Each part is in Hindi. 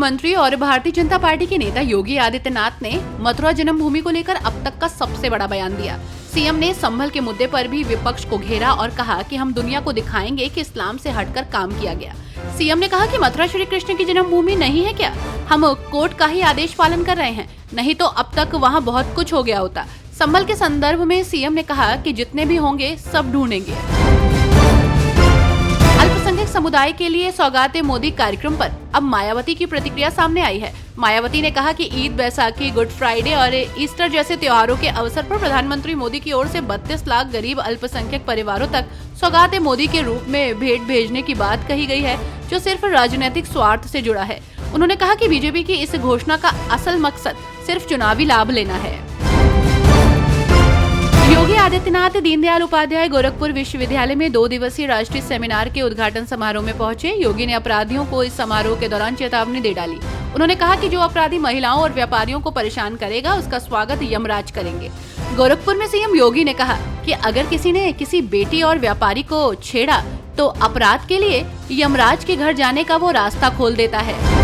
मुख्यमंत्री और भारतीय जनता पार्टी के नेता योगी आदित्यनाथ ने मथुरा जन्मभूमि को लेकर अब तक का सबसे बड़ा बयान दिया। सीएम ने संभल के मुद्दे पर भी विपक्ष को घेरा और कहा कि हम दुनिया को दिखाएंगे कि इस्लाम से हटकर काम किया गया। सीएम ने कहा कि मथुरा श्री कृष्ण की जन्मभूमि नहीं है क्या? हम कोर्ट का ही आदेश पालन कर रहे हैं, नहीं तो अब तक वहाँ बहुत कुछ हो गया होता। संभल के संदर्भ में सीएम ने कहा कि जितने भी होंगे सब ढूंढेंगे। अल्पसंख्यक समुदाय के लिए सौगात मोदी कार्यक्रम पर अब मायावती की प्रतिक्रिया सामने आई है। मायावती ने कहा कि ईद, बैसाखी, गुड फ्राइडे और ईस्टर जैसे त्योहारों के अवसर पर प्रधानमंत्री मोदी की ओर से 32 लाख गरीब अल्पसंख्यक परिवारों तक सौगात मोदी के रूप में भेंट भेजने की बात कही गई है, जो सिर्फ राजनीतिक स्वार्थ से जुड़ा है। उन्होंने कहा कि बीजेपी की इस घोषणा का असल मकसद सिर्फ चुनावी लाभ लेना है। योगी आदित्यनाथ दीनदयाल उपाध्याय गोरखपुर विश्वविद्यालय में 2 दिवसीय राष्ट्रीय सेमिनार के उद्घाटन समारोह में पहुंचे। योगी ने अपराधियों को इस समारोह के दौरान चेतावनी दे डाली। उन्होंने कहा कि जो अपराधी महिलाओं और व्यापारियों को परेशान करेगा, उसका स्वागत यमराज करेंगे। गोरखपुर में सीएम योगी ने कहा कि अगर किसी ने किसी बेटी और व्यापारी को छेड़ा तो अपराध के लिए यमराज के घर जाने का वो रास्ता खोल देता है।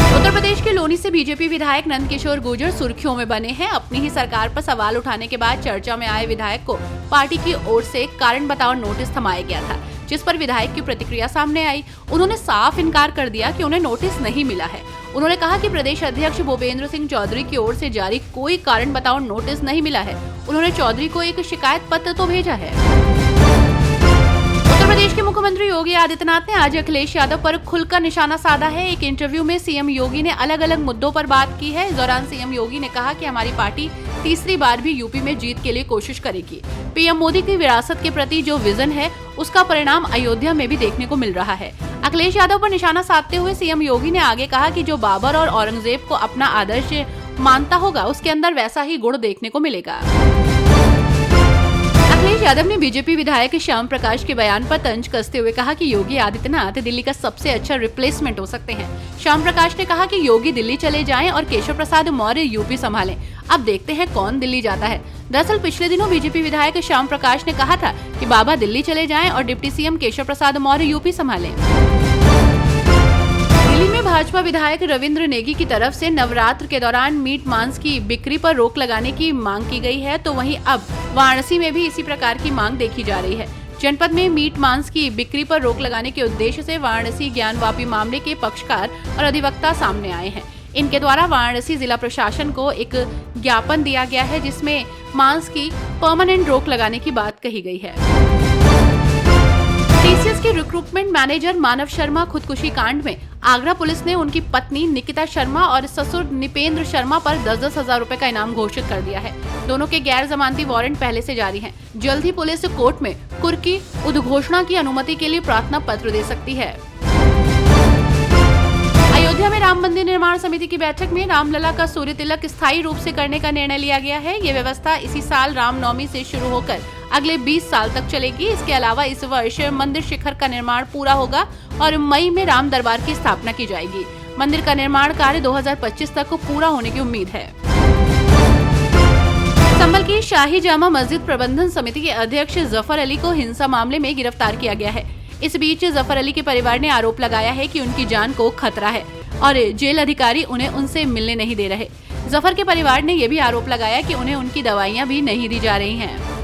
उत्तर प्रदेश के लोनी से बीजेपी विधायक नंदकिशोर गुर्जर सुर्खियों में बने हैं। अपनी ही सरकार पर सवाल उठाने के बाद चर्चा में आए विधायक को पार्टी की ओर से कारण बताओ नोटिस थमाया गया था, जिस पर विधायक की प्रतिक्रिया सामने आई। उन्होंने साफ इनकार कर दिया कि उन्हें नोटिस नहीं मिला है। उन्होंने कहा कि प्रदेश अध्यक्ष भूपेंद्र सिंह चौधरी की ओर से जारी कोई कारण बताओ नोटिस नहीं मिला है। उन्होंने चौधरी को एक शिकायत पत्र तो भेजा है। उत्तर प्रदेश के मुख्यमंत्री योगी आदित्यनाथ ने आज अखिलेश यादव पर खुलकर निशाना साधा है। एक इंटरव्यू में सीएम योगी ने अलग अलग मुद्दों पर बात की है। इस दौरान सीएम योगी ने कहा कि हमारी पार्टी तीसरी बार भी यूपी में जीत के लिए कोशिश करेगी। पीएम मोदी की विरासत के प्रति जो विजन है, उसका परिणाम अयोध्या में भी देखने को मिल रहा है। अखिलेश यादव पर निशाना साधते हुए सीएम योगी ने आगे कहा कि जो बाबर और औरंगजेब को अपना आदर्श मानता होगा, उसके अंदर वैसा ही गुण देखने को मिलेगा। अखिलेश यादव ने बीजेपी विधायक श्याम प्रकाश के बयान पर तंज कसते हुए कहा कि योगी आदित्यनाथ दिल्ली का सबसे अच्छा रिप्लेसमेंट हो सकते हैं। श्याम प्रकाश ने कहा कि योगी दिल्ली चले जाएं और केशव प्रसाद मौर्य यूपी संभालें। अब देखते हैं कौन दिल्ली जाता है। दरअसल पिछले दिनों बीजेपी विधायक श्याम प्रकाश ने कहा था कि बाबा दिल्ली चले जाएं और deputy CM Keshav Prasad Maurya UP संभालें। Delhi में भाजपा विधायक रविंद्र नेगी की तरफ से नवरात्र के दौरान मीट मांस की बिक्री पर रोक लगाने की मांग की गई है, तो वहीं अब वाराणसी में भी इसी प्रकार की मांग देखी जा रही है। जनपद में मीट मांस की बिक्री पर रोक लगाने के उद्देश्य से वाराणसी ज्ञानवापी मामले के पक्षकार और अधिवक्ता सामने आए हैं। इनके द्वारा वाराणसी जिला प्रशासन को एक ज्ञापन दिया गया है, जिसमें मांस की परमानेंट रोक लगाने की बात कही गई है। टीसीएस के रिक्रूटमेंट मैनेजर मानव शर्मा खुदकुशी कांड में आगरा पुलिस ने उनकी पत्नी निकिता शर्मा और ससुर निपेंद्र शर्मा पर 10-10 हजार रुपए का इनाम घोषित कर दिया है। दोनों के गैर जमानती वारंट पहले से जारी हैं। जल्द ही पुलिस कोर्ट में कुर्की उद्घोषणा की अनुमति के लिए प्रार्थना पत्र दे सकती है। अयोध्या में राम मंदिर निर्माण समिति की बैठक में रामलला का सूर्य तिलक स्थायी रूप से करने का निर्णय लिया गया है। ये व्यवस्था इसी साल रामनवमी से शुरू होकर अगले 20 साल तक चलेगी। इसके अलावा इस वर्ष मंदिर शिखर का निर्माण पूरा होगा और मई में राम दरबार की स्थापना की जाएगी। मंदिर का निर्माण कार्य 2025 तक पूरा होने की उम्मीद है। संभल की शाही जामा मस्जिद प्रबंधन समिति के अध्यक्ष जफर अली को हिंसा मामले में गिरफ्तार किया गया है। इस बीच जफर अली के परिवार ने आरोप लगाया है कि उनकी जान को खतरा है और जेल अधिकारी उन्हें उनसे मिलने नहीं दे रहे। जफर के परिवार ने यह भी आरोप लगाया कि उन्हें उनकी दवाइयां भी नहीं दी जा रही हैं।